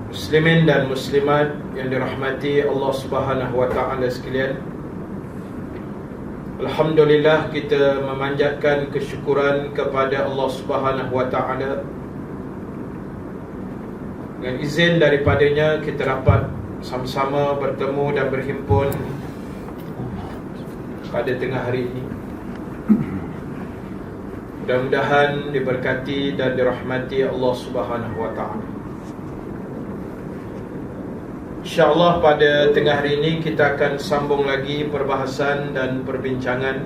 Muslimin dan muslimat yang dirahmati Allah Subhanahu wa taala sekalian, alhamdulillah kita memanjatkan kesyukuran kepada Allah Subhanahu wa taala. Dengan izin daripadanya kita dapat sama-sama bertemu dan berhimpun pada tengah hari ini. Mudah-mudahan diberkati dan dirahmati Allah Subhanahu wa taala. InsyaAllah pada tengah hari ini kita akan sambung lagi perbahasan dan perbincangan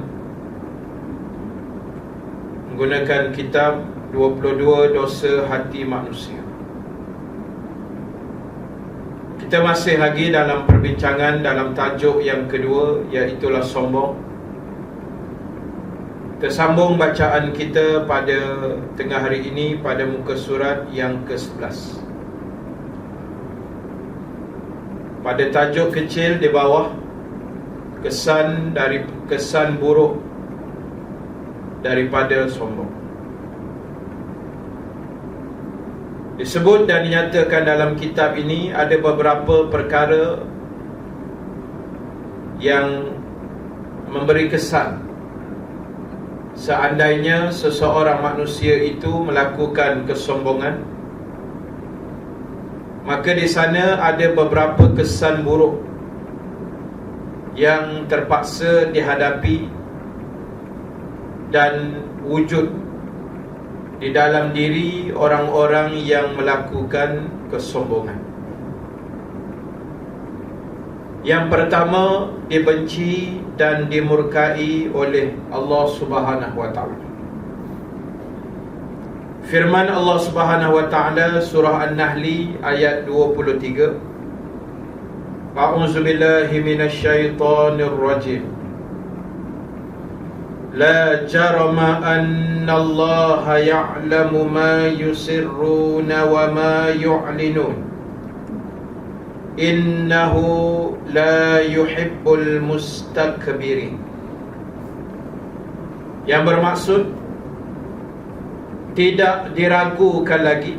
menggunakan kitab 22 Dosa Hati Manusia. Kita masih lagi dalam perbincangan dalam tajuk yang kedua, iaitulah sombong. Kita sambung bacaan kita pada tengah hari ini pada muka surat yang ke-11. Pada tajuk kecil di bawah, kesan buruk daripada sombong. Disebut dan dinyatakan dalam kitab ini ada beberapa perkara yang memberi kesan seandainya seseorang manusia itu melakukan kesombongan, maka di sana ada beberapa kesan buruk yang terpaksa dihadapi dan wujud di dalam diri orang-orang yang melakukan kesombongan. Yang pertama, dibenci dan dimurkai oleh Allah Subhanahu wa taala. Firman Allah Subhanahu wa taala surah An-Nahl ayat 23. A'udzu billahi minasyaitonir rajim. La jarama anna Allah ya'lamu ma yusirruna wa ma yu'linun. Innahu la yuhibbul mustakbirin. Yang bermaksud, tidak diragukan lagi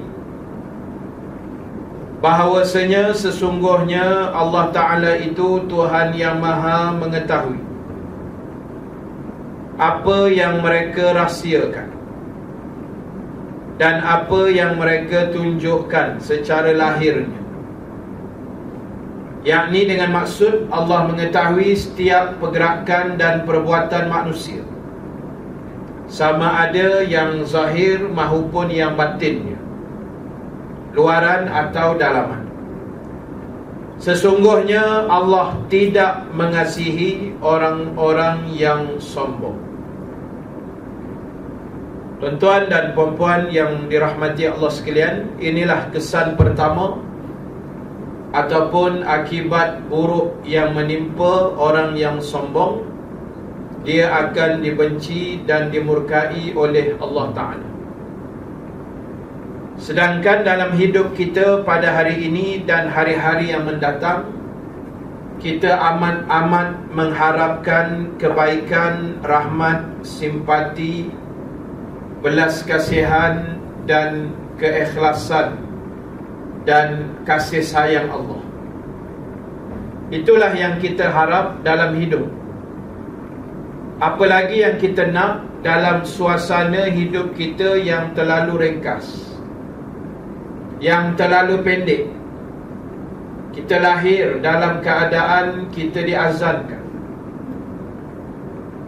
bahawasanya sesungguhnya Allah Ta'ala itu Tuhan yang maha mengetahui apa yang mereka rahsiakan dan apa yang mereka tunjukkan secara lahirnya. Yakni dengan maksud Allah mengetahui setiap pergerakan dan perbuatan manusia, sama ada yang zahir maupun yang batinnya, luaran atau dalaman. Sesungguhnya Allah tidak mengasihi orang-orang yang sombong. Tuan-tuan dan puan-puan yang dirahmati Allah sekalian, inilah kesan pertama ataupun akibat buruk yang menimpa orang yang sombong. Dia akan dibenci dan dimurkai oleh Allah Ta'ala. Sedangkan dalam hidup kita pada hari ini dan hari-hari yang mendatang, kita amat-amat mengharapkan kebaikan, rahmat, simpati, belas kasihan dan keikhlasan dan kasih sayang Allah. Itulah yang kita harap dalam hidup. Apalagi yang kita nak dalam suasana hidup kita yang terlalu ringkas, yang terlalu pendek. Kita lahir dalam keadaan kita diazankan,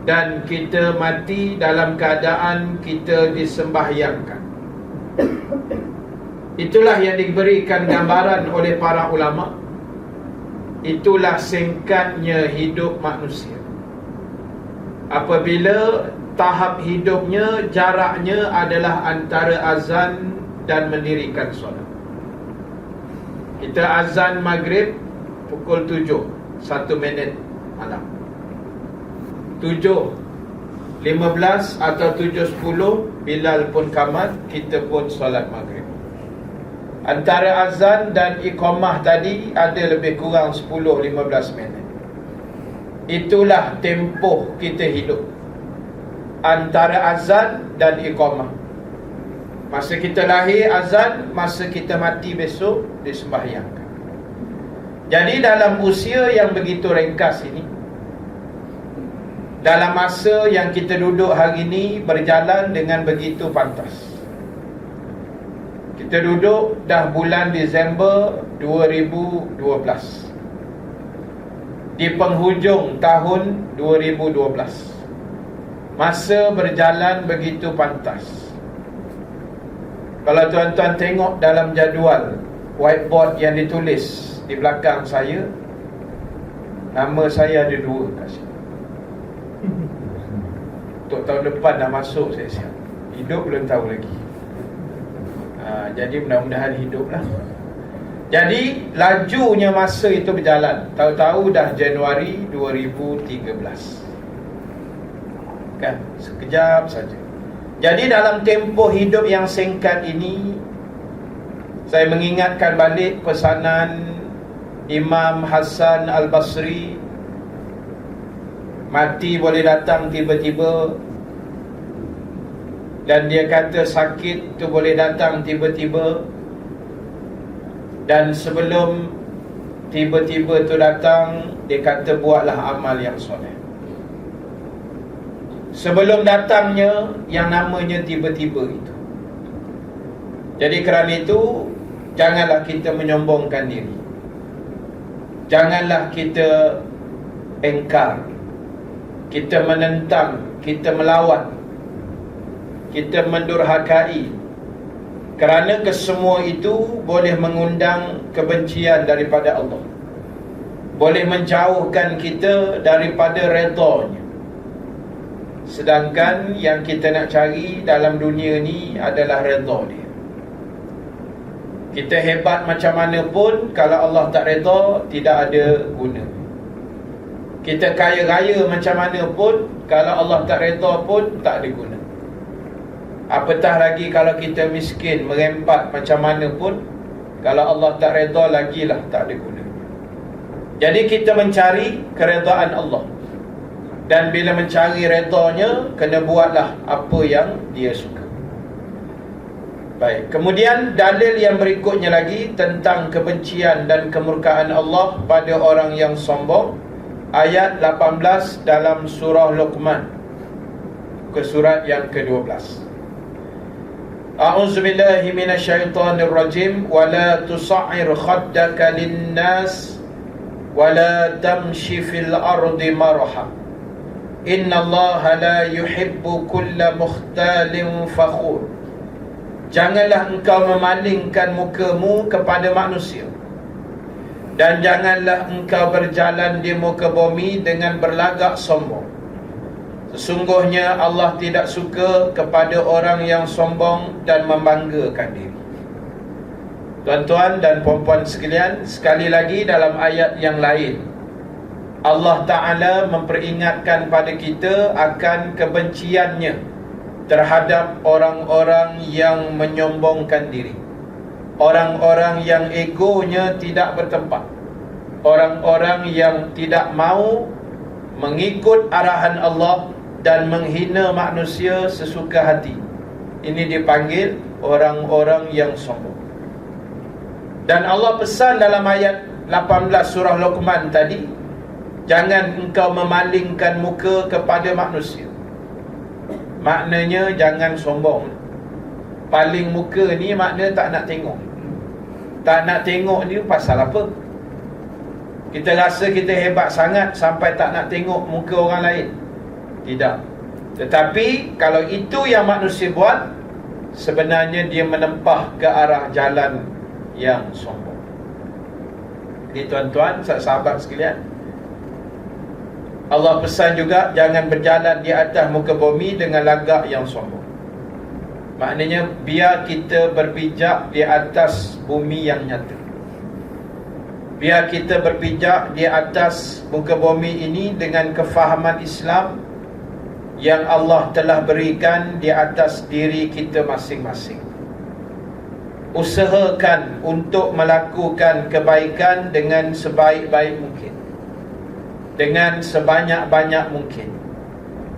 dan kita mati dalam keadaan kita disembahyangkan. Itulah yang diberikan gambaran oleh para ulama. Itulah singkatnya hidup manusia. Apabila tahap hidupnya, jaraknya adalah antara azan dan mendirikan solat. Kita azan maghrib pukul 7, 1 minit malam. 7:15 atau 7:10 Bilal pun kamat, kita pun solat maghrib. Antara azan dan iqamah tadi ada lebih kurang 10-15 minit. Itulah tempoh kita hidup, antara azan dan iqamah. Masa kita lahir azan, masa kita mati besok disembahyangkan. Jadi dalam usia yang begitu ringkas ini, dalam masa yang kita duduk hari ini berjalan dengan begitu pantas. Kita duduk dah bulan Disember 2012, di penghujung tahun 2012. Masa berjalan begitu pantas. Kalau tuan-tuan tengok dalam jadual whiteboard yang ditulis di belakang saya, nama saya ada 2 kat sini. Untuk tahun depan dah masuk saya siap. Hidup belum tahu lagi. Jadi mudah-mudahan hiduplah. Jadi lajunya masa itu berjalan. Tahu-tahu dah Januari 2013. Kan, sekejap saja. Jadi dalam tempoh hidup yang singkat ini, saya mengingatkan balik pesanan Imam Hasan Al-Basri, mati boleh datang tiba-tiba, dan dia kata sakit tu boleh datang tiba-tiba, dan sebelum tiba-tiba tu datang, dia kata buatlah amal yang soleh. Sebelum datangnya yang namanya tiba-tiba itu. Jadi kerana itu, janganlah kita menyombongkan diri, janganlah kita engkar, kita menentang, kita melawan, kita mendurhakai. Kerana kesemua itu boleh mengundang kebencian daripada Allah, boleh menjauhkan kita daripada redha-Nya. Sedangkan yang kita nak cari dalam dunia ni adalah redha dia. Kita hebat macam mana pun, kalau Allah tak redha, tidak ada guna. Kita kaya raya macam mana pun, kalau Allah tak redha pun tak ada guna. Apatah lagi kalau kita miskin, merempat macam mana pun, kalau Allah tak redha lagilah tak ada guna. Jadi kita mencari keredaan Allah, dan bila mencari redha-Nya, kena buatlah apa yang Dia suka. Baik, kemudian dalil yang berikutnya lagi tentang kebencian dan kemurkaan Allah pada orang yang sombong. Ayat 18 dalam surah Luqman, ke surat yang ke-12. A'udzubillahi minasyaitonirrajim. Wala tusa'ir khaddaka linnas wala tamshi fil ardi marha. Inna Allah la yuhibbu kulla mukhtalin fakhur. Janganlah engkau memalingkan mukamu kepada manusia, dan janganlah engkau berjalan di muka bumi dengan berlagak sombong. Sesungguhnya Allah tidak suka kepada orang yang sombong dan membanggakan diri. Tuan-tuan dan puan-puan sekalian, sekali lagi dalam ayat yang lain, Allah Ta'ala memperingatkan pada kita akan kebenciannya terhadap orang-orang yang menyombongkan diri, orang-orang yang egonya tidak bertempat, orang-orang yang tidak mau mengikut arahan Allah dan menghina manusia sesuka hati. Ini dipanggil orang-orang yang sombong. Dan Allah pesan dalam ayat 18 surah Luqman tadi, jangan engkau memalingkan muka kepada manusia. Maknanya jangan sombong. Paling muka ni makna tak nak tengok. Tak nak tengok ni pasal apa? Kita rasa kita hebat sangat sampai tak nak tengok muka orang lain? Tidak. Tetapi kalau itu yang manusia buat, sebenarnya dia menempah ke arah jalan yang sombong. Jadi tuan-tuan, sahabat sekalian, Allah pesan juga jangan berjalan di atas muka bumi dengan lagak yang sombong. Maknanya biar kita berpijak di atas bumi yang nyata. Biar kita berpijak di atas muka bumi ini dengan kefahaman Islam yang Allah telah berikan di atas diri kita masing-masing. Usahakan untuk melakukan kebaikan dengan sebaik-baik mungkin, dengan sebanyak-banyak mungkin.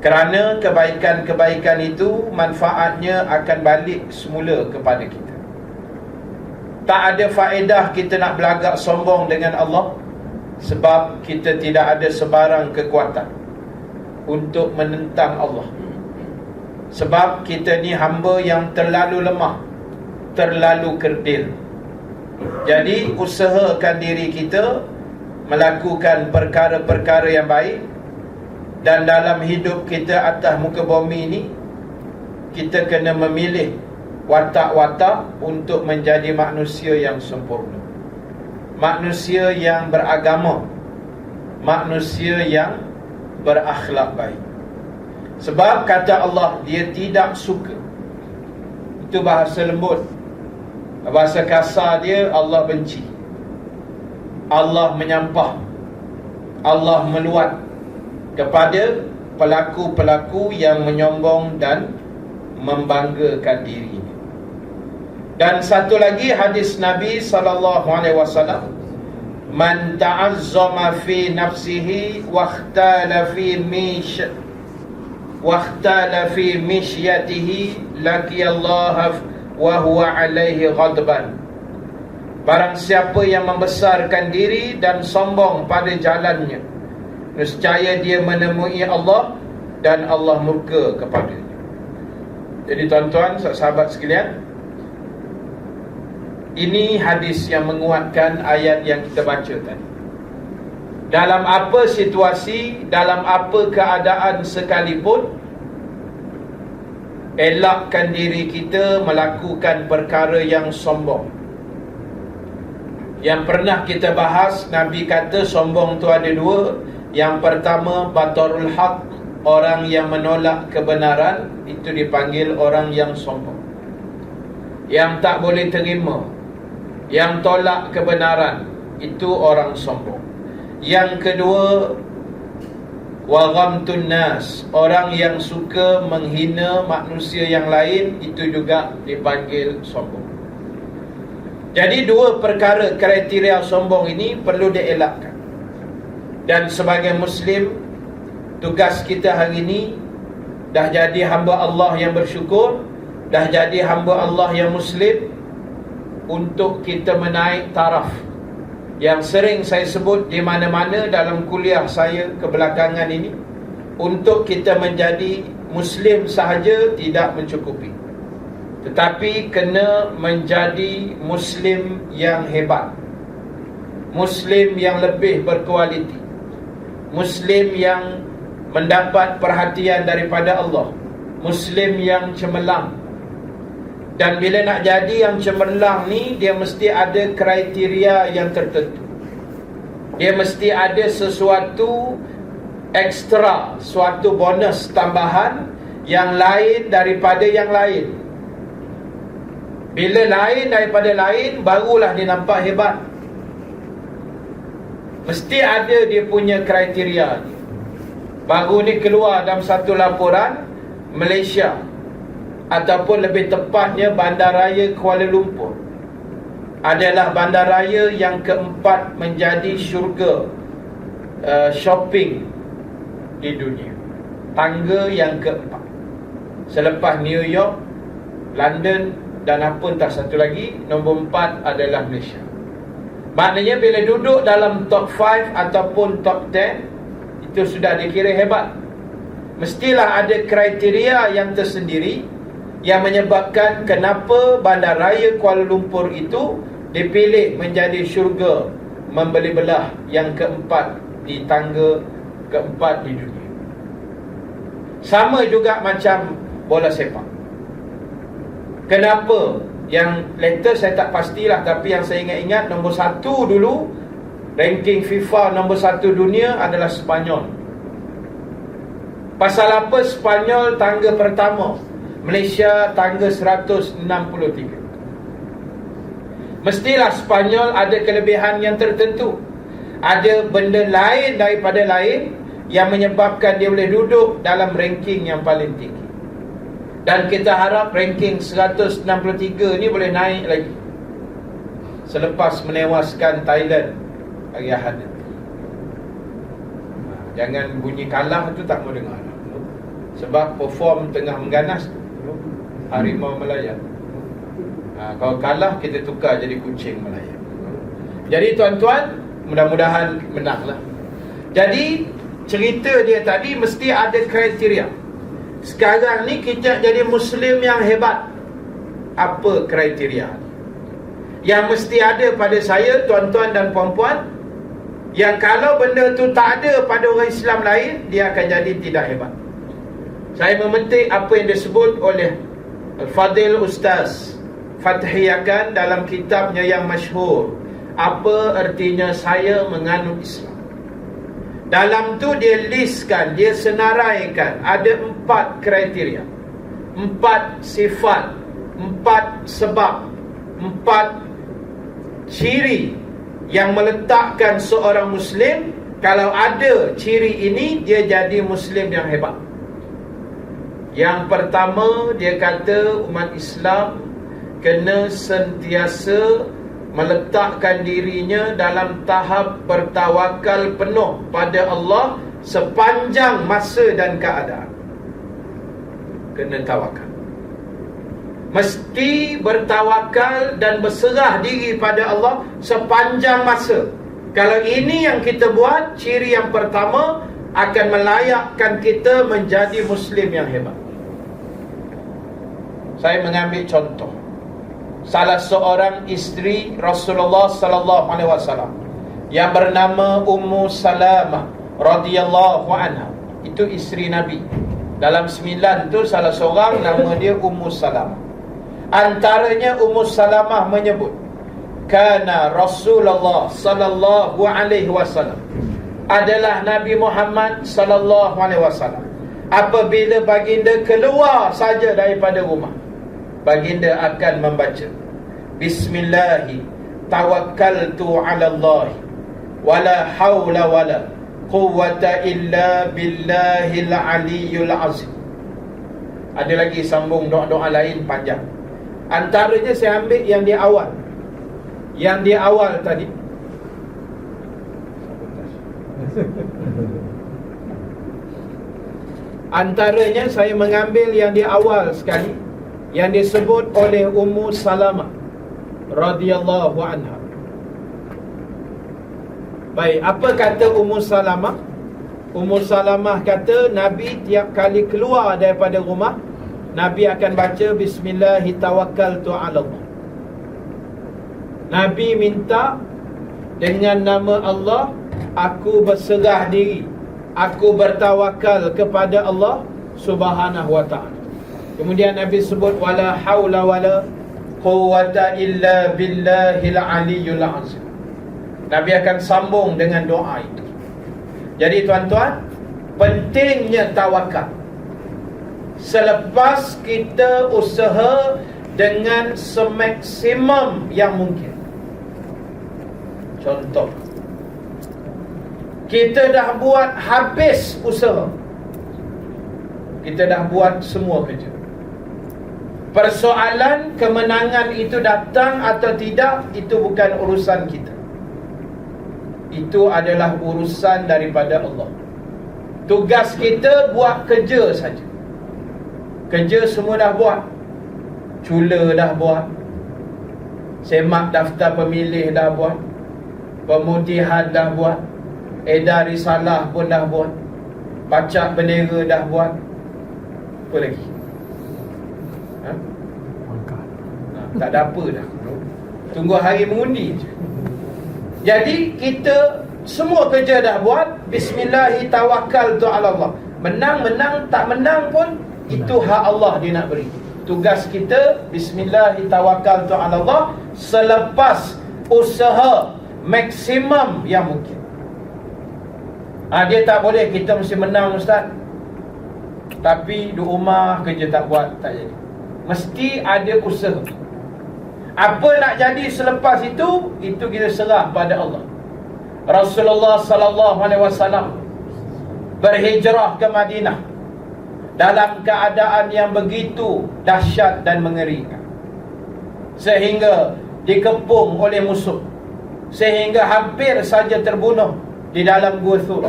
Kerana kebaikan-kebaikan itu manfaatnya akan balik semula kepada kita. Tak ada faedah kita nak belagak sombong dengan Allah, sebab kita tidak ada sebarang kekuatan untuk menentang Allah. Sebab kita ni hamba yang terlalu lemah, terlalu kerdil. Jadi usahakan diri kita melakukan perkara-perkara yang baik. Dan dalam hidup kita atas muka bumi ini, kita kena memilih watak-watak untuk menjadi manusia yang sempurna, manusia yang beragama, manusia yang berakhlak baik. Sebab kata Allah, Dia tidak suka. Itu bahasa lembut. Bahasa kasar dia, Allah benci, Allah menyampah, Allah meluat kepada pelaku-pelaku yang menyombong dan membanggakan dirinya. Dan satu lagi hadis Nabi SAW, man ta'azzama fi nafsihi wakhtala fi mishyatihi laqiyallaha wa huwa alaihi ghadban. Barang siapa yang membesarkan diri dan sombong pada jalannya, nescaya dia menemui Allah dan Allah murka kepadanya. Jadi tuan-tuan, sahabat sekalian, ini hadis yang menguatkan ayat yang kita baca tadi. Dalam apa situasi, dalam apa keadaan sekalipun, elakkan diri kita melakukan perkara yang sombong. Yang pernah kita bahas, Nabi kata sombong tu ada dua. Yang pertama, batarul haq, orang yang menolak kebenaran, itu dipanggil orang yang sombong, yang tak boleh terima, yang tolak kebenaran, itu orang sombong. Yang kedua, wa ghamtun nas, orang yang suka menghina manusia yang lain, itu juga dipanggil sombong. Jadi dua perkara kriteria sombong ini perlu dielakkan. Dan sebagai Muslim, tugas kita hari ini dah jadi hamba Allah yang bersyukur, dah jadi hamba Allah yang Muslim, untuk kita menaik taraf yang sering saya sebut di mana-mana dalam kuliah saya kebelakangan ini. Untuk kita menjadi Muslim sahaja tidak mencukupi, tetapi kena menjadi Muslim yang hebat, Muslim yang lebih berkualiti, Muslim yang mendapat perhatian daripada Allah, Muslim yang cemerlang. Dan bila nak jadi yang cemerlang ni, dia mesti ada kriteria yang tertentu. Dia mesti ada sesuatu ekstra, suatu bonus tambahan yang lain daripada yang lain. Bila lain daripada lain, barulah dia nampak hebat. Mesti ada dia punya kriteria. Baru ni keluar dalam satu laporan, Malaysia, ataupun lebih tepatnya Bandaraya Kuala Lumpur, adalah bandaraya yang keempat menjadi syurga shopping di dunia. Tangga yang keempat, selepas New York, London dan apa entah satu lagi, nombor 4 adalah Malaysia. Maknanya bila duduk dalam top 5 ataupun top 10, itu sudah dikira hebat. Mestilah ada kriteria yang tersendiri yang menyebabkan kenapa Bandaraya Kuala Lumpur itu dipilih menjadi syurga membeli belah yang keempat di tangga keempat di dunia. Sama juga macam bola sepak. Kenapa? Yang later saya tak pastilah, tapi yang saya ingat nombor 1 dulu ranking FIFA nombor 1 dunia adalah Sepanyol. Pasal apa Sepanyol tangga pertama, Malaysia tangga 163? Mestilah Sepanyol ada kelebihan yang tertentu, ada benda lain daripada lain yang menyebabkan dia boleh duduk dalam ranking yang paling tinggi. Dan kita harap ranking 163 ni boleh naik lagi selepas menewaskan Thailand hari Ahad. Jangan bunyi kalah tu tak mau dengar. Sebab perform tengah mengganas harimau Melayu. Kalau kalah, kita tukar jadi kucing Melayu. Jadi tuan-tuan, mudah-mudahan menanglah. Jadi cerita dia tadi mesti ada kriteria. Sekarang ni kita jadi Muslim yang hebat. Apa kriteria yang mesti ada pada saya, tuan-tuan dan puan-puan? Yang kalau benda tu tak ada pada orang Islam lain, dia akan jadi tidak hebat. Saya memetik apa yang disebut oleh Al-Fadil Ustaz Fathiyakan dalam kitabnya yang masyhur, Apa Artinya Saya Menganut Islam. Dalam tu dia listkan, dia senaraikan ada 4 kriteria, 4 sifat, 4 sebab, 4 ciri yang meletakkan seorang Muslim, kalau ada ciri ini, dia jadi Muslim yang hebat. Yang pertama, dia kata umat Islam kena sentiasa meletakkan dirinya dalam tahap bertawakal penuh pada Allah sepanjang masa dan keadaan. Kena tawakal, mesti bertawakal dan berserah diri pada Allah sepanjang masa. Kalau ini yang kita buat, ciri yang pertama akan melayakkan kita menjadi Muslim yang hebat. Saya mengambil contoh salah seorang isteri Rasulullah sallallahu alaihi wasallam yang bernama Ummu Salamah radhiyallahu anha. Itu isteri Nabi. Dalam 9 tu salah seorang nama dia Ummu Salamah. Antaranya Ummu Salamah menyebut, kana Rasulullah sallallahu alaihi wasallam, adalah Nabi Muhammad sallallahu alaihi wasallam, apabila baginda keluar saja daripada rumah, baginda akan membaca Bismillahi tawakkaltu ala Allah wala hawla wala quwwata illa billahil aliyyul azim. Ada lagi sambung doa-doa lain panjang. Antaranya saya ambil yang di awal. Yang di awal tadi, antaranya saya mengambil yang di awal sekali, yang disebut oleh Ummu Salamah radhiyallahu anha. Baik, apa kata Ummu Salamah? Ummu Salamah kata Nabi tiap kali keluar daripada rumah, Nabi akan baca Bismillahi tawakkaltu ala Allah. Nabi minta dengan nama Allah, aku berserah diri, aku bertawakal kepada Allah Subhanahu wa ta'ala. Kemudian Nabi sebut wala haula wala quwwata illa billahil aliyyul azim. Nabi akan sambung dengan doa itu. Jadi tuan-tuan, pentingnya tawakal. Selepas kita usaha dengan semaksimum yang mungkin. Contoh, kita dah buat habis usaha, kita dah buat semua kerja. Persoalan kemenangan itu datang atau tidak, itu bukan urusan kita. Itu adalah urusan daripada Allah. Tugas kita buat kerja saja. Kerja semua dah buat. Cula dah buat, semak daftar pemilih dah buat, pemutihan dah buat, edar risalah pun dah buat, pacak bendera dah buat. Apa lagi? Tak ada apa dah. Tunggu hari mengundi je. Jadi kita semua kerja dah buat. Bismillahi tawakkaltu ala Allah. Menang, tak menang pun itu hak Allah dia nak beri. Tugas kita Bismillahi tawakkaltu ala Allah selepas usaha maksimum yang mungkin. Dia tak boleh kita mesti menang ustaz, tapi di rumah kerja tak buat, tak jadi. Mesti ada usaha. Apa nak jadi selepas itu kita serah pada Allah. Rasulullah sallallahu alaihi wasallam berhijrah ke Madinah dalam keadaan yang begitu dahsyat dan mengerikan, sehingga dikepung oleh musuh, sehingga hampir saja terbunuh di dalam Gua Thur.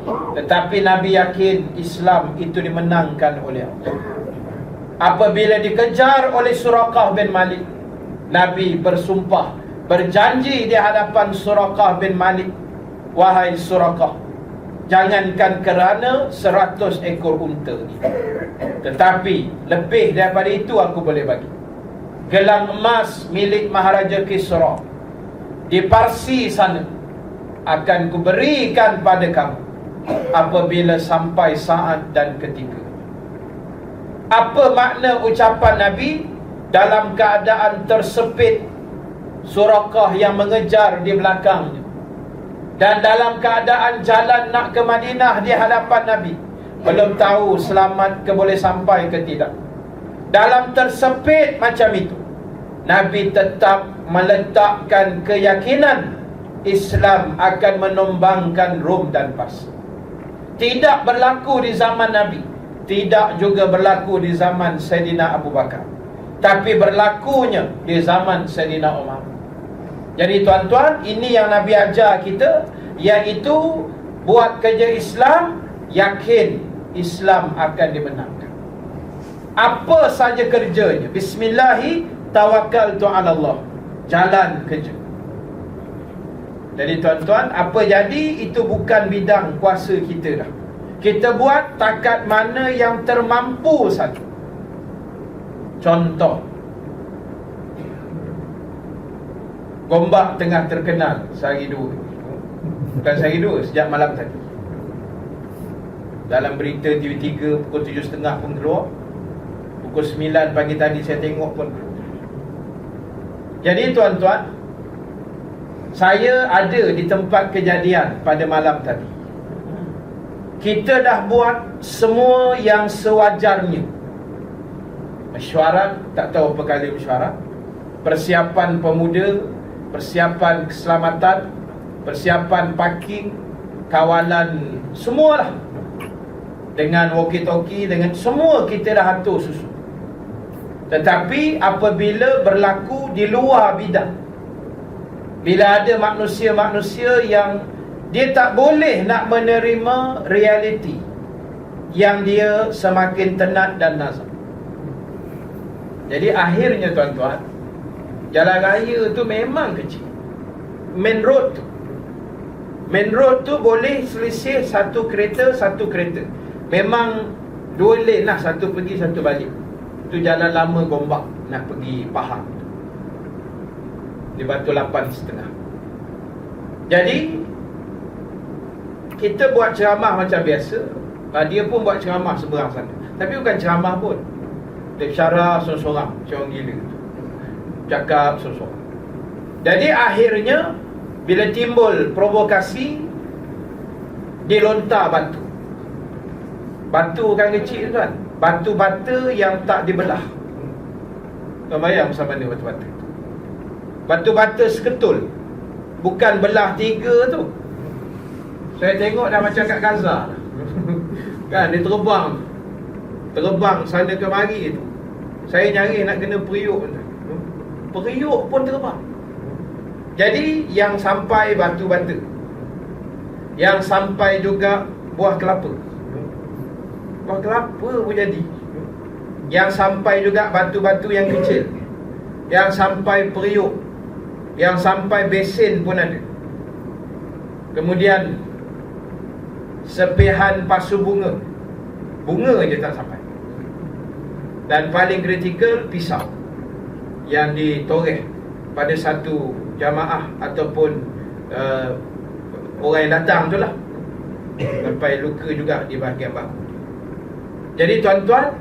Tetapi Nabi yakin Islam itu dimenangkan oleh Allah. Apabila dikejar oleh Suraqah bin Malik, Nabi bersumpah, berjanji di hadapan Suraqah bin Malik, wahai Suraqah, jangankan kerana 100 ekor unta ni, tetapi lebih daripada itu aku boleh bagi. Gelang emas milik Maharaja Kisra di Parsi sana akan kuberikan pada kamu apabila sampai saat dan ketika. Apa makna ucapan Nabi? Dalam keadaan tersepit, Suraqah yang mengejar di belakangnya, dan dalam keadaan jalan nak ke Madinah di hadapan Nabi, belum tahu selamat ke boleh sampai ke tidak. Dalam tersepit macam itu, Nabi tetap meletakkan keyakinan Islam akan menumbangkan Rom dan Pars. Tidak berlaku di zaman Nabi, tidak juga berlaku di zaman Sayyidina Abu Bakar, tapi berlakunya di zaman Sayyidina Umar. Jadi tuan-tuan, ini yang Nabi ajar kita, iaitu buat kerja Islam, yakin Islam akan dimenangkan. Apa saja kerjanya, bismillahi tawakkaltu ala Allah, jalan kerja. Jadi tuan-tuan, apa jadi itu bukan bidang kuasa kita dah. Kita buat takat mana yang termampu saja. Contoh, Gombak tengah terkenal sehari dua. Bukan sehari dua, sejak malam tadi. Dalam berita TV3 pukul 7.30 pun keluar, pukul 9 pagi tadi saya tengok pun keluar. Jadi tuan-tuan, saya ada di tempat kejadian pada malam tadi. Kita dah buat semua yang sewajarnya. Mesyuarat, tak tahu apa kali mesyuarat, persiapan pemuda, persiapan keselamatan, persiapan parking, kawalan, semualah. Dengan walkie-talkie, dengan semua kita dah atur susu. Tetapi apabila berlaku di luar bidang, bila ada manusia-manusia yang dia tak boleh nak menerima realiti, yang dia semakin tenat dan nazar. Jadi akhirnya tuan-tuan, jalan raya tu memang kecil. Main road tu boleh selisih satu kereta. Memang 2 lane lah, satu pergi satu balik. Tu jalan lama Gombak nak pergi Pahang di Batu 8.5. Jadi kita buat ceramah macam biasa, dia pun buat ceramah seberang sana. Tapi bukan ceramah pun, dia syarah sorang-sorang, macam orang gila, cakap sorang-sorang. Jadi akhirnya bila timbul provokasi, dilontar batu. Batu kan kecil tuan, batu bata yang tak dibelah. Tuan bayang macam mana batu bata? Batu bata seketul, bukan belah 3 tu. Saya tengok dah macam kat Gaza kan, dia terbang sana kemari tu. Saya nyari nak kena periuk pun terbang. Jadi yang sampai batu bata, yang sampai juga buah kelapa pun jadi, yang sampai juga batu-batu yang kecil, yang sampai periuk, yang sampai besen pun ada. Kemudian sepihan pasu bunga je tak sampai. Dan paling kritikal, pisau yang ditoreh pada satu jamaah ataupun orang yang datang tu lah, sampai luka juga di bahagian bahu. Jadi tuan-tuan,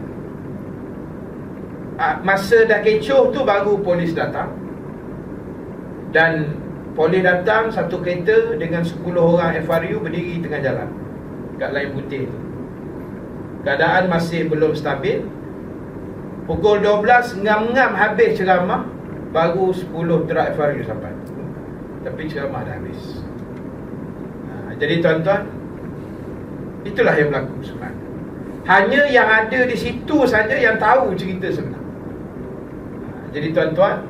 masa dah kecoh tu baru polis datang. Dan polis datang satu kereta dengan 10 orang FRU berdiri tengah jalan kat lain putih tu. Keadaan masih belum stabil. Pukul 12 ngam-ngam habis ceramah, baru 10 truk FRU sampai. Tapi ceramah dah habis. Jadi tuan-tuan, itulah yang berlaku sebenarnya. Hanya yang ada di situ saja yang tahu cerita sebenar. Jadi tuan-tuan,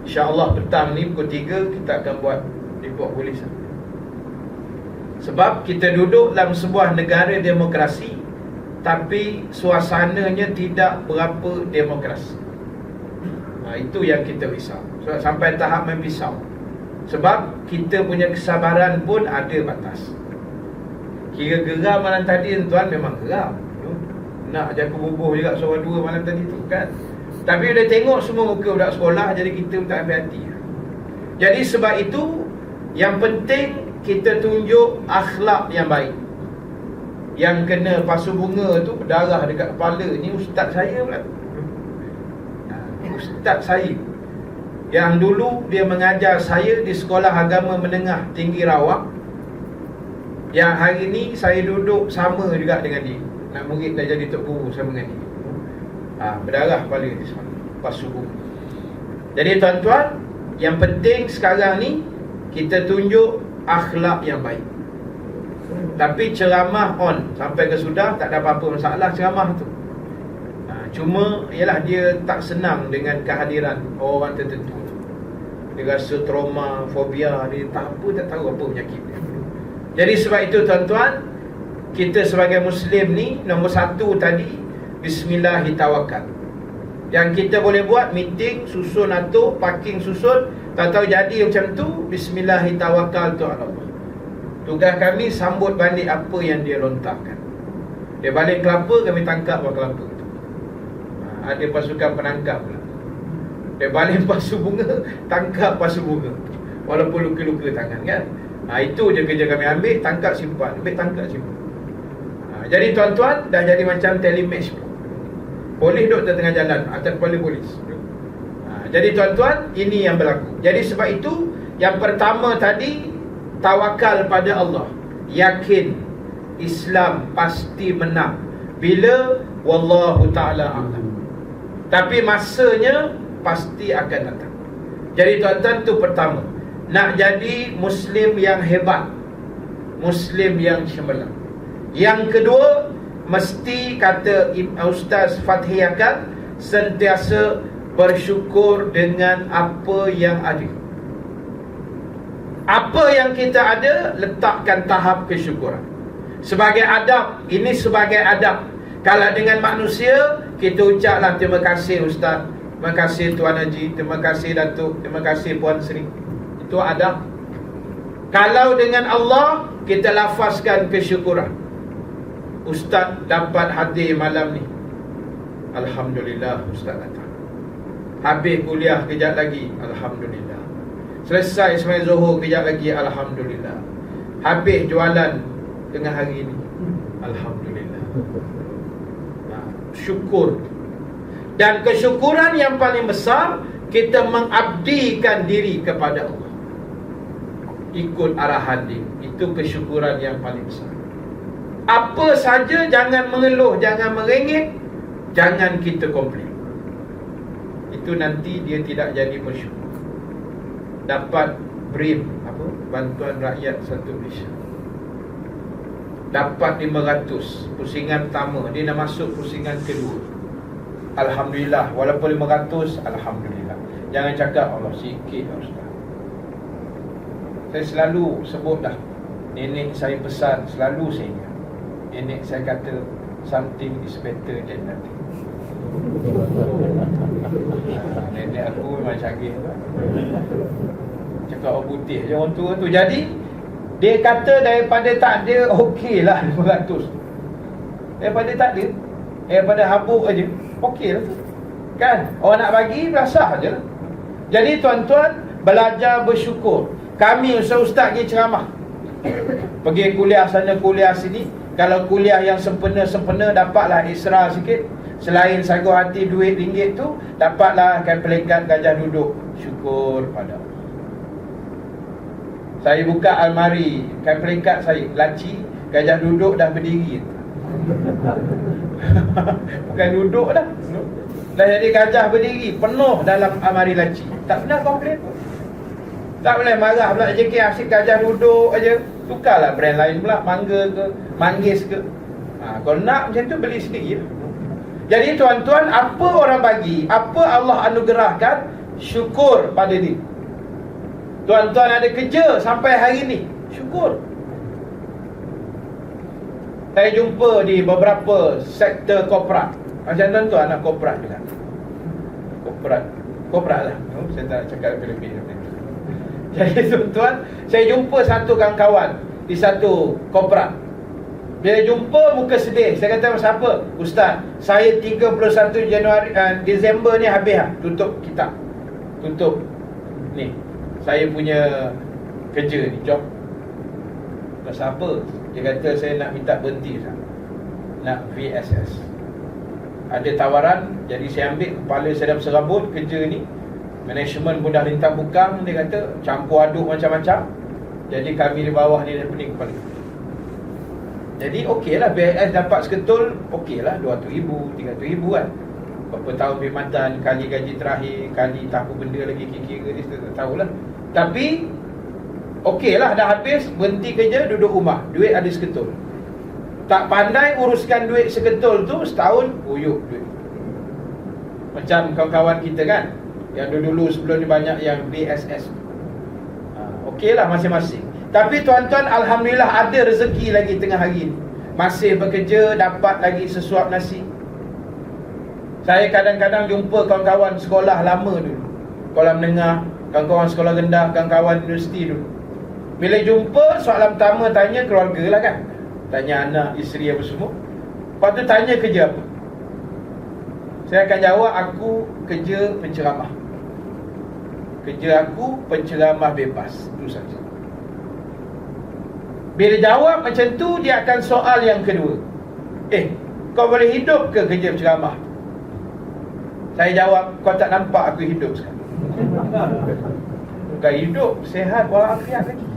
InsyaAllah petang ni pukul 3 kita akan buat report polis. Sebab kita duduk dalam sebuah negara demokrasi, tapi suasananya tidak berapa demokrasi. Itu yang kita risau. Sampai tahap main pisau. Sebab kita punya kesabaran pun ada batas. Kira geram malam tadi tuan, memang geram. Nak jaga bubuh juga seorang dua malam tadi tu kan. Tapi dia tengok semua muka budak sekolah, jadi kita tak ambil hati. Jadi sebab itu, yang penting kita tunjuk akhlak yang baik. Yang kena pasu bunga tu berdarah dekat kepala ni ustaz saya pula. Ustaz saya yang dulu dia mengajar saya di sekolah agama menengah tinggi Rawak, yang hari ni saya duduk sama juga dengan dia. Nak murid dah jadi tok guru sama dengan dia. Berdarah kepala dia semalam, pasu bunga. Jadi tuan-tuan, yang penting sekarang ni kita tunjuk akhlak yang baik. Tapi ceramah on sampai ke sudah tak ada apa-apa masalah ceramah tu. Cuma ialah dia tak senang dengan kehadiran orang tertentu. Dia rasa trauma, fobia, dia tak tahu apa penyakit dia. Jadi sebab itu tuan-tuan, kita sebagai Muslim ni, nombor satu tadi, Bismillahirrahmanirrahim. Yang kita boleh buat meeting, susun atur, parking susun, tak tahu jadi macam tu, Bismillahirrahmanirrahim. Tugas kami sambut balik apa yang dia lontarkan. Dia balik kelapa, kami tangkap buah kelapa tu. Ada pasukan penangkap pula. Dia balik pasu bunga, tangkap pasu bunga, walaupun luka-luka tangan kan. Itu je kerja kami, ambil, tangkap, simpan. Ambil, tangkap, simpan. Jadi tuan-tuan, dah jadi macam telematch pula. Polis duduk tengah jalan, atas kepala polis. Jadi tuan-tuan, ini yang berlaku. Jadi sebab itu, yang pertama tadi, tawakal pada Allah. Yakin Islam pasti menang bila wallahu ta'ala a'lam. Tapi masanya pasti akan datang. Jadi tuan-tuan, tu pertama, nak jadi Muslim yang hebat, Muslim yang cemerlang. Yang kedua, mesti kata Ustaz Fathi akan sentiasa bersyukur dengan apa yang ada. Apa yang kita ada, letakkan tahap kesyukuran. Sebagai adab, ini sebagai adab. Kalau dengan manusia, kita ucaplah terima kasih Ustaz, terima kasih Tuan Haji, terima kasih Datuk, terima kasih Puan Seri. Itu adab. Kalau dengan Allah, kita lafazkan kesyukuran. Ustaz dapat hadir malam ni, alhamdulillah Ustaz datang. Habis kuliah kejap lagi, alhamdulillah. Selesai semai Zuhur kejap lagi, alhamdulillah. Habis jualan tengah hari ni, alhamdulillah. Syukur. Dan kesyukuran yang paling besar, kita mengabdikan diri kepada Allah, ikut arahan dia. Itu kesyukuran yang paling besar. Apa saja jangan mengeluh, jangan merengek, jangan kita komplain. Itu nanti dia tidak jadi bersyukur. Dapat BRIM, Bantuan Rakyat Satu Malaysia, dapat 500 pusingan pertama, dia dah masuk pusingan kedua, alhamdulillah. Walaupun 500, alhamdulillah. Jangan cakap Allah sikit Ustaz. Saya selalu sebut dah, nenek saya pesan, selalu saya ingat. Nenek saya kata, something is better than nothing. Nenek aku memang canggih, cakap orang putih je orang tua tu. Jadi dia kata daripada tak ada, okey lah 500. Daripada tak ada, daripada habuk aja, okey lah tu kan. Orang nak bagi, belasah je lah. Jadi tuan-tuan, belajar bersyukur. Kami ustaz pergi ceramah, pergi kuliah sana kuliah sini. Kalau kuliah yang sempena-sempena, dapatlah Isra sikit. Selain sagu hati duit RM1 tu, dapatlah kain pelikat gajah duduk. Syukur pada Allah. Saya buka almari, kain pelikat saya, laci, gajah duduk dah berdiri. Bukan duduk dah, dah jadi gajah berdiri, penuh dalam almari laci. Tak pernah komplain pun. Tak boleh marah pula, JK asyik gajah duduk aja. Tukarlah brand lain pula, Mangga ke, Manggis ke. Kalau nak macam tu, beli sendiri. Jadi tuan-tuan, apa orang bagi, apa Allah anugerahkan, syukur pada dia. Tuan-tuan ada kerja sampai hari ni, syukur. Saya jumpa di beberapa sektor korporat. Macam tuan-tuan anak korporat juga. Korporat lah. Saya tak nak cakap Filipin. Jadi tuan-tuan, saya jumpa satu kawan-kawan di satu korporat. Bila jumpa muka sedih. Saya kata, siapa? Ustaz, saya 31 Januari Disember ni habis lah. Tutup kitab. Tutup ni, saya punya kerja ni, job. Pasal apa? Dia kata, saya nak minta berhenti sah. Nak VSS. Ada tawaran, jadi saya ambil. Kepala saya dah berserabut kerja ni. Management pun dah lintang bukang. Dia kata, campur aduk macam-macam. Jadi kami di bawah ni dah pening kepala. Jadi okey lah, VSS dapat seketul, okey lah, 200,000, 300,000 kan. Berapa tahun perkhidmatan, kali gaji terakhir, kali tak apa benda lagi kira-kira ni, saya tak tahulah. Tapi okey lah, dah habis, berhenti kerja, duduk rumah, duit ada seketul. Tak pandai uruskan duit seketul tu, setahun uyuk duit. Macam kawan-kawan kita kan, yang dulu sebelum ni banyak yang VSS. Okey lah masing-masing. Tapi tuan-tuan, alhamdulillah ada rezeki lagi tengah hari ni. Masih bekerja, dapat lagi sesuap nasi. Saya kadang-kadang jumpa kawan-kawan sekolah lama dulu, sekolah menengah, kawan-kawan sekolah rendah, kawan-kawan universiti dulu. Bila jumpa, soalan pertama tanya keluarga lah kan. Tanya anak, isteri apa semua. Lepas tu tanya kerja apa. Saya akan jawab, aku kerja penceramah. Kerja aku penceramah bebas. Itu saja. Bila jawab macam tu, dia akan soal yang kedua. Kau boleh hidup ke kerja penceramah? Saya jawab, kau tak nampak aku hidup sekarang? Bukan hidup, sehat walafiat lagi.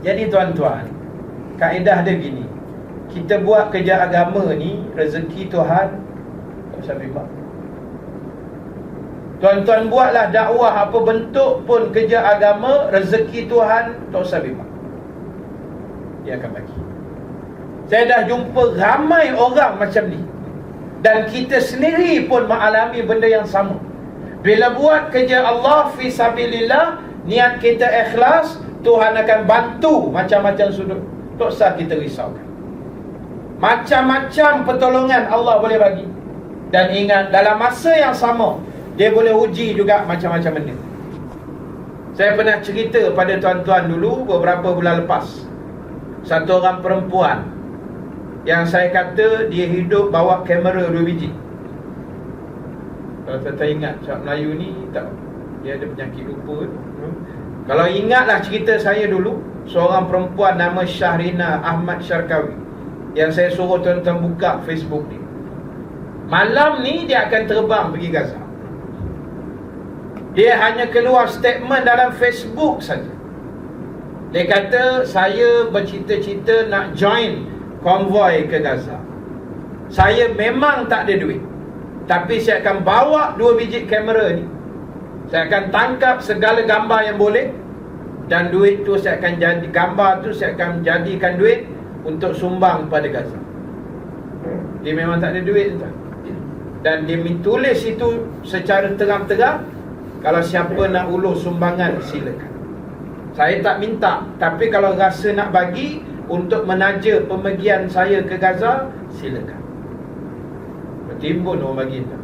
Jadi tuan-tuan, kaedah dia gini. Kita buat kerja agama ni, rezeki Tuhan tak usah bimbang. Tuan-tuan buatlah dakwah apa bentuk pun kerja agama, rezeki Tuhan tak usah bimbang, dia akan bagi. Saya dah jumpa ramai orang macam ni. Dan kita sendiri pun mengalami benda yang sama. Bila buat kerja Allah fi sabilillah, niat kita ikhlas, Tuhan akan bantu macam-macam sudut. Tak usah kita risaukan. Macam-macam pertolongan Allah boleh bagi. Dan ingat, dalam masa yang sama, dia boleh uji juga macam-macam benda. Saya pernah cerita pada tuan-tuan dulu beberapa bulan lepas. Satu orang perempuan yang saya kata dia hidup bawa kamera 2 biji. Kalau saya tak ingat, cakap Melayu ni tak, dia ada penyakit lupa. Kalau ingatlah cerita saya dulu, seorang perempuan nama Syahrina Ahmad Syarkawi, yang saya suruh tuan-tuan buka Facebook ni. Malam ni dia akan terbang pergi Gaza. Dia hanya keluar statement dalam Facebook saja. Dia kata, saya bercita-cita nak join konvoi ke Gaza. Saya memang tak ada duit, tapi saya akan bawa 2 biji kamera ni. Saya akan tangkap segala gambar yang boleh. Dan duit tu saya akan jadi, gambar tu saya akan jadikan duit untuk sumbang pada Gaza. Dia memang tak ada duit tuan. Dan dia tulis itu secara terang-terang, kalau siapa nak ulur sumbangan silakan. Saya tak minta, tapi kalau rasa nak bagi untuk menaja pemergian saya ke Gaza, silakan. Bertimbun orang bagi tak?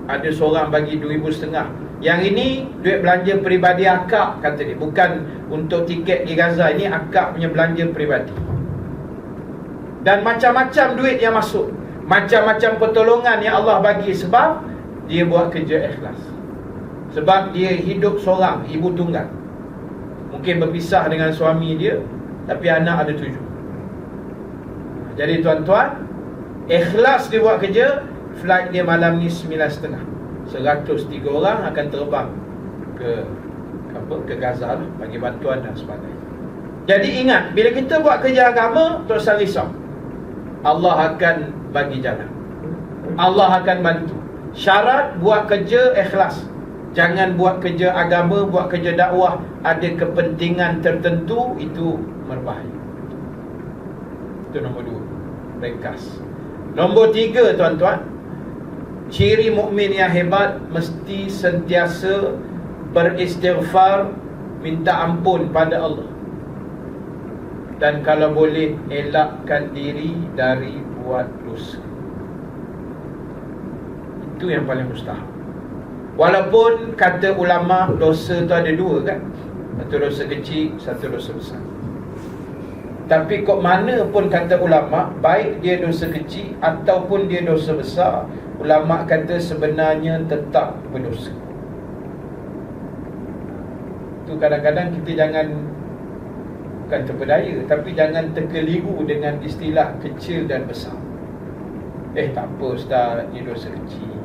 Ada seorang bagi 2,500. Yang ini duit belanja peribadi akak, kata dia. Bukan untuk tiket di Gaza. Ini akak punya belanja peribadi. Dan macam-macam duit yang masuk, macam-macam pertolongan yang Allah bagi. Sebab dia buat kerja ikhlas. Sebab dia hidup seorang, ibu tunggal. Mungkin berpisah dengan suami dia, tapi anak ada 7. Jadi tuan-tuan, ikhlas dia buat kerja. Flight dia malam ni 9.30. 103 orang akan terbang ke Gaza lah, bagi bantuan dan sebagainya. Jadi ingat, bila kita buat kerja agama, tak usah risau. Allah akan bagi jalan, Allah akan bantu. Syarat buat kerja ikhlas. Jangan buat kerja agama, buat kerja dakwah ada kepentingan tertentu, itu berbahaya. Itu nombor 2, ringkas. Nombor 3 tuan-tuan, ciri mukmin yang hebat mesti sentiasa beristighfar, minta ampun pada Allah. Dan kalau boleh, elakkan diri dari buat dosa. Itu yang paling mustahab. Walaupun kata ulama dosa tu ada dua kan, satu dosa kecil, satu dosa besar. Tapi kok mana pun kata ulama, baik dia dosa kecil ataupun dia dosa besar, ulama kata sebenarnya tetap berdosa. Tu kadang-kadang kita jangan, bukan terpedaya, tapi jangan terkeliru dengan istilah kecil dan besar. Tak apa ustaz, ni dosa kecil.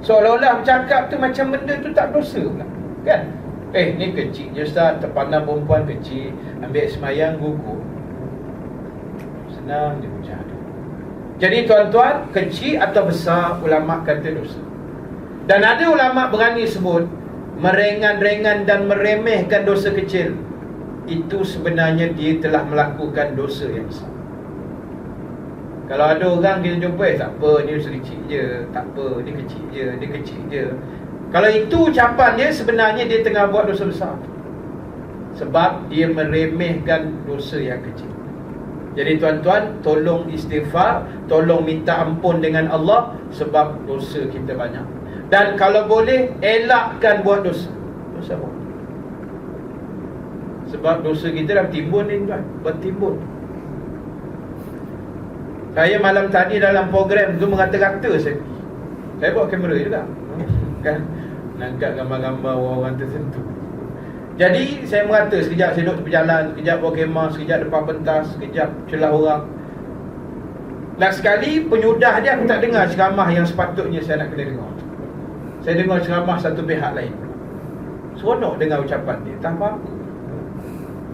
Seolah-olah bercakap tu macam benda tu tak dosa pula, kan? Ni kecil je ustaz, terpandang perempuan kecil, ambil semayang gugur. Senang dia bercakap. Jadi tuan-tuan, kecil atau besar, ulama kata dosa. Dan ada ulama berani sebut meringan-ringan dan meremehkan dosa kecil, itu sebenarnya dia telah melakukan dosa yang besar. Kalau ada orang kita jumpa, tak apa, ni dosa kecil je, tak apa, ni kecil je, dia kecil je. Kalau itu ucapan dia, sebenarnya dia tengah buat dosa besar. Sebab dia meremehkan dosa yang kecil. Jadi tuan-tuan, tolong istighfar, tolong minta ampun dengan Allah, sebab dosa kita banyak. Dan kalau boleh, elakkan buat dosa. Dosa apa? Sebab dosa kita dah timbun ni tuan, bertimbun. Saya malam tadi dalam program tu mengata-kata saya bawa kamera juga, kan, angkat gambar-gambar orang-orang tertentu. Jadi saya mengata, sekejap saya duduk berjalan, sekejap bawa kemah, sekejap depan pentas, sekejap celah orang. Dan sekali penyudah dia, aku tak dengar ceramah yang sepatutnya saya nak kena dengar. Saya dengar ceramah satu pihak lain. Seronok dengar ucapan dia, tak apa-apa.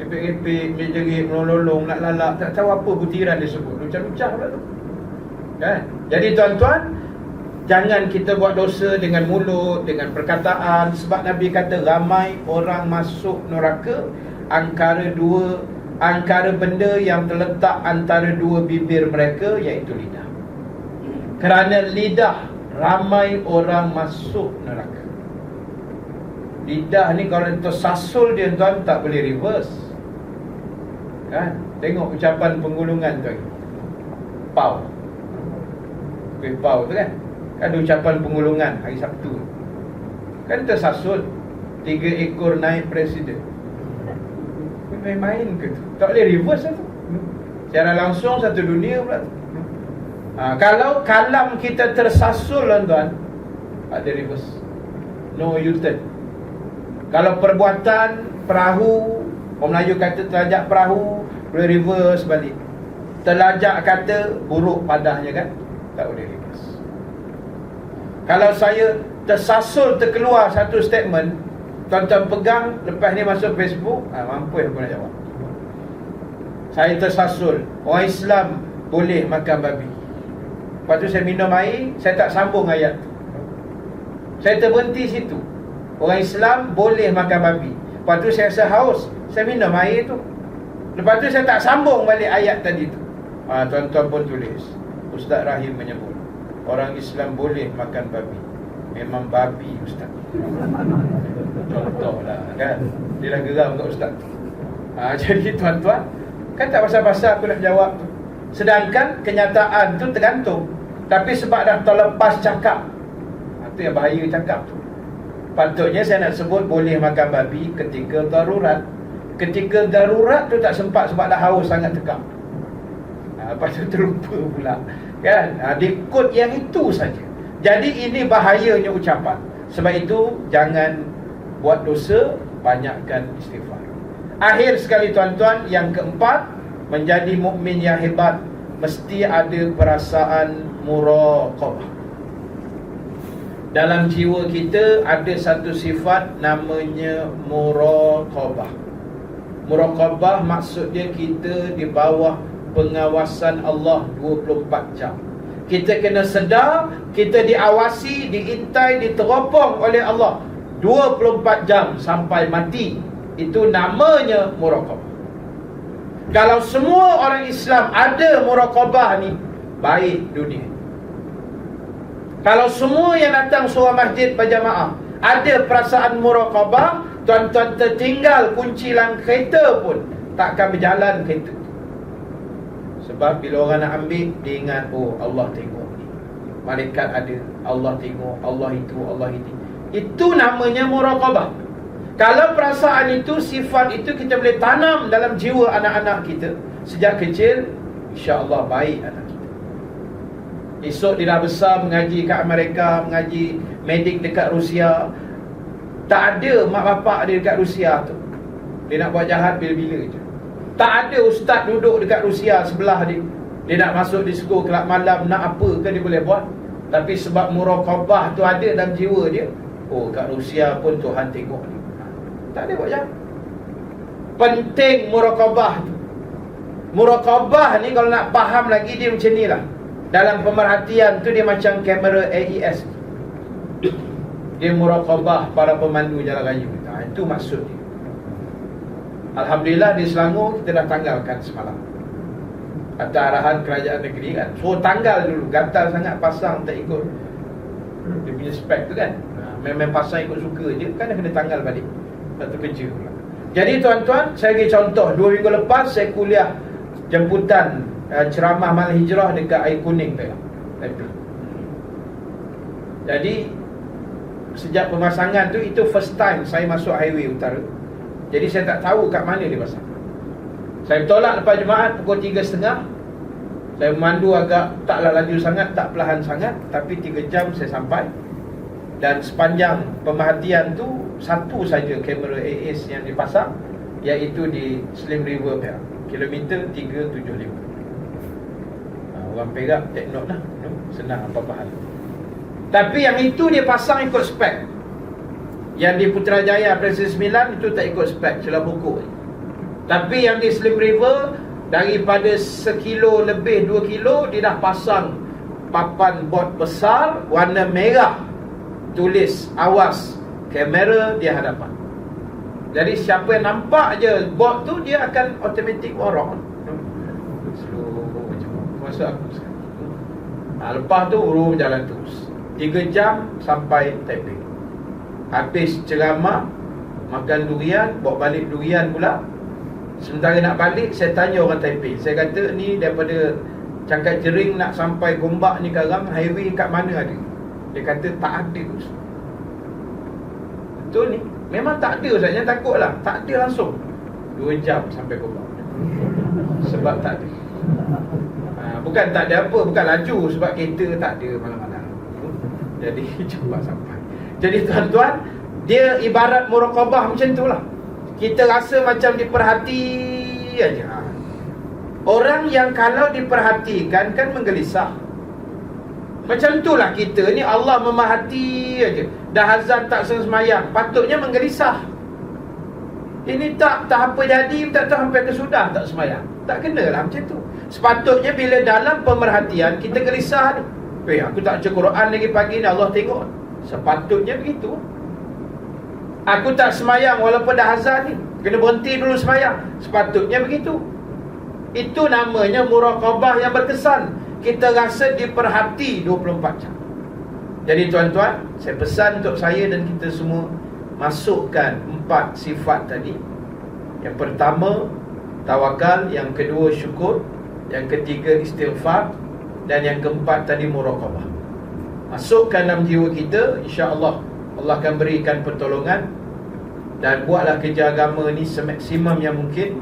Epek-epek, menjerit, melolong, nak lalak, tak tahu apa butiran dia sebut, lucah-lucah pula tu, kan? Jadi tuan-tuan, jangan kita buat dosa dengan mulut, dengan perkataan. Sebab Nabi kata ramai orang masuk neraka antara benda yang terletak antara dua bibir mereka, iaitu lidah. Kerana lidah, ramai orang masuk neraka. Lidah ni kalau tersasul dia tuan, tak boleh reverse, kan? Tengok ucapan penggulungan tu, pau, pau tu kan, ada ucapan penggulungan hari Sabtu, kan tersasul 3 ekor naik presiden. Main-main ke tu? Tak boleh reverse lah tu. Secara langsung satu dunia pula tu. Kalau kalam kita tersasul tuan-tuan, ada reverse, no U-turn. Kalau perbuatan perahu, orang Melayu kata terlajak perahu, boleh reverse balik. Terlajak kata buruk padahnya, kan, tak boleh reverse. Kalau saya tersasul terkeluar satu statement, tuan-tuan pegang, lepas ni masuk Facebook, mampu aku nak jawab. Saya tersasul, orang Islam boleh makan babi. Lepas tu saya minum air, saya tak sambung ayat tu, saya terberhenti situ. Orang Islam boleh makan babi. Lepas tu saya rasa haus, saya minum air tu. Lepas tu saya tak sambung balik ayat tadi tu. Tuan-tuan pun tulis, Ustaz Rahim menyebut orang Islam boleh makan babi. Memang babi Ustaz. Contohlah, kan, dia dah geram kat Ustaz tu. Jadi tuan-tuan, kan tak pasal-pasal aku nak jawab tu. Sedangkan kenyataan tu tergantung. Tapi sebab dah terlepas cakap, tu yang bahaya cakap tu. Patutnya saya nak sebut boleh makan babi ketika darurat. Ketika darurat tu tak sempat sebab dah haus sangat tekak. Lepas tu terlupa pula, kan? Dia kod yang itu saja. Jadi ini bahayanya ucapan. Sebab itu jangan buat dosa, banyakkan istighfar. Akhir sekali tuan-tuan, yang keempat, menjadi mukmin yang hebat mesti ada perasaan muraqabah. Dalam jiwa kita ada satu sifat namanya muraqabah. Muraqabah maksudnya kita di bawah pengawasan Allah 24 jam. Kita kena sedar, kita diawasi, diintai, diteropong oleh Allah 24 jam sampai mati. Itu namanya muraqabah. Kalau semua orang Islam ada muraqabah ni, baik dunia. Kalau semua yang datang surau masjid berjamaah ada perasaan muraqabah, tuan-tuan tertinggal kunci dalam kereta pun takkan berjalan kereta. Sebab bila orang nak ambil, dia ingat, oh Allah tengok ni, malaikat ada, Allah tengok, Allah itu, Allah ini. Itu namanya muraqabah. Kalau perasaan itu, sifat itu kita boleh tanam dalam jiwa anak-anak kita sejak kecil, insya-Allah baik anak kita. Esok dia dah besar, mengaji kat Amerika, mengaji medik dekat Rusia. Tak ada mak bapak dia dekat Rusia tu, dia nak buat jahat bila-bila je. Tak ada ustaz duduk dekat Rusia sebelah dia, dia nak masuk disko, kelab malam, nak apa ke dia boleh buat. Tapi sebab muraqabah tu ada dalam jiwa dia, oh kat Rusia pun Tuhan tengok ni. Tak ada buat jahat. Penting muraqabah tu. Muraqabah ni kalau nak faham lagi, dia macam ni lah. Dalam pemerhatian tu dia macam kamera AES. Dia muraqabah para pemandu jalan raya. Itu maksud dia. Alhamdulillah di Selangor kita dah tanggalkan semalam atas arahan kerajaan negeri kan. So tanggal dulu, gatal sangat pasang tak ikut dia punya spek tu kan. Memang pasang ikut suka je, kan kena tanggal balik. Satu kerja pula. Jadi tuan-tuan, saya bagi contoh. 2 minggu lepas saya kuliah jemputan ceramah Mal Hijrah dekat Air Kuning Perak. Jadi sejak pemasangan tu, itu first time saya masuk highway utara. Jadi saya tak tahu kat mana dia pasang. Saya tolak lepas Jumaat pukul 3.30. Saya memandu agak taklah laju sangat, tak perlahan sangat, tapi 3 jam saya sampai. Dan sepanjang pemerhatian tu, satu saja kamera AES yang dipasang, iaitu di Slim River Perak, kilometer 375. Orang Perak take note lah, senang apa-apa hal. Tapi yang itu dia pasang ikut spek. Yang di Putrajaya Presiden 9 itu tak ikut spek, celah buku. Tapi yang di Slim River, daripada 1 kilo lebih 2 kilo, dia dah pasang papan bot besar warna merah, tulis awas, kamera di hadapan. Jadi siapa yang nampak je bot tu, dia akan automatic warok. Slow macam masa aku sekarang. Lepas tu urus jalan terus 3 jam sampai Taipei. Habis ceramah, makan durian, bawa balik durian pula. Sementara nak balik, saya tanya orang Taipei. Saya kata, ni daripada Cangkat Jering nak sampai Gombak ni sekarang, highway kat mana ada? Dia kata, tak ada. Betul ni? Memang tak ada, Ustaz. Jangan takut lah. Tak ada langsung 2 jam sampai Gombak. Sebab tak ada. Bukan tak ada apa, bukan laju, sebab kereta tak ada malam-malam. Jadi cepat sampai. Jadi tuan-tuan, dia ibarat muraqabah macam tu lah. Kita rasa macam diperhati aja. Orang yang kalau diperhatikan kan menggelisah. Macam itulah kita ni, Allah memahati aja. Dah azan tak sembahyang, patutnya menggelisah. Ini tak apa jadi, tak tahu sampai ke sudah tak sembahyang. Tak kenalah macam tu. Sepatutnya bila dalam pemerhatian kita gelisah ni, aku tak baca Quran lagi pagi ni, Allah tengok. Sepatutnya begitu. Aku tak sembahyang walaupun dah azan ni, kena berhenti dulu sembahyang. Sepatutnya begitu. Itu namanya muraqabah yang berkesan. Kita rasa diperhati 24 jam. Jadi tuan-tuan, saya pesan untuk saya dan kita semua, masukkan 4 sifat tadi. Yang pertama, tawakal. Yang kedua, syukur. Yang ketiga, istighfar. Dan yang keempat tadi, muraqabah. Masukkan dalam jiwa kita, insya-Allah Allah akan berikan pertolongan. Dan buatlah kerja agama ni semaksimum yang mungkin.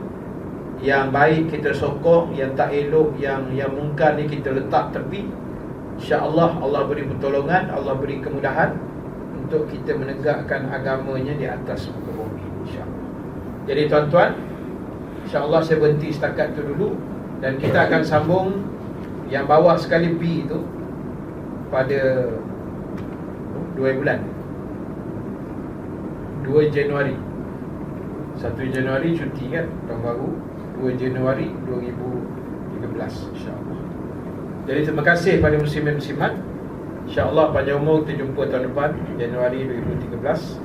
Yang baik kita sokong, yang tak elok, yang mungkar ni kita letak tepi. InsyaAllah Allah beri pertolongan, Allah beri kemudahan untuk kita menegakkan agamanya di atas muka bumi, insyaAllah. Jadi tuan-tuan, insyaAllah saya berhenti setakat tu dulu. Dan kita akan sambung yang bawah sekali B itu pada 2 bulan, 2 Januari. 1 Januari cuti kan, tahun baru. 2 Januari 2013, insyaAllah. Jadi terima kasih pada muslimin muslimat. InsyaAllah panjang umur, kita jumpa tahun depan, Januari 2013.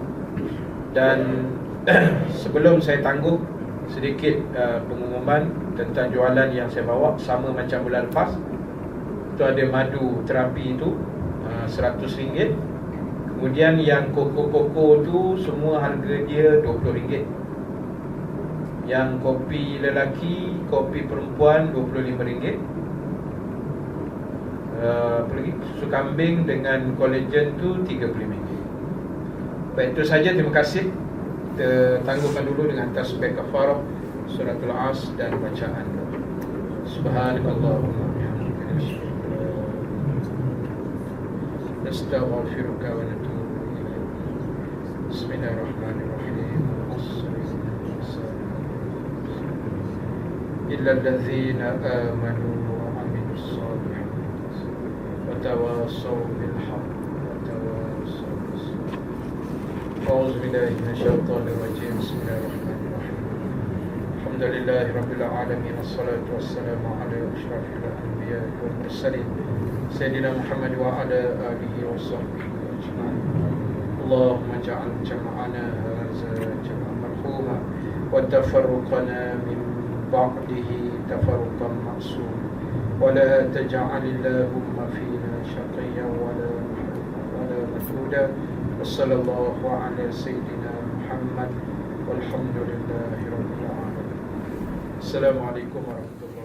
Dan sebelum saya tangguh, sedikit pengumuman tentang jualan yang saya bawa. Sama macam bulan lepas, itu ada madu terapi itu RM100. Kemudian yang koko-koko tu semua harga dia RM20. Yang kopi lelaki, kopi perempuan RM25. Apa lagi? Susu kambing dengan kolagen tu RM35. Baik, itu saja, terima kasih. Kita tangguhkan dulu dengan tasbih kafarah, suratul As dan bacaan. Subhanakallahumma wa bihamdika nastaghfiruka wa natubu ilaik. Bismillahirrahmanirrahim. Illa allazina amanu wa amilus solihat wa tawassaw bil haqq wa tawassaw bis sabr. A'udzu billahi minasyaitonir rajim. Bismillahirrahmanirrahim. Alhamdulillahi rabbil alamin, wassalatu wassalamu ala asyrafil anbiya'i wal mursalin sayyidina Muhammad wa ala alihi wa sahbihi ajma'in. Allahumma ja'al jam'ana hadza jam'an marhuma wa tafarruqana min ba'dihi tafarruqan ma'suma wa la taj'al Allahumma fina shaqiyyan wa la mahmuda. Wassallallahu ala sayyidina Muhammad walhamdulillahi rabbil alamin. Assalamualaikum warahmatullahi wabarakatuh.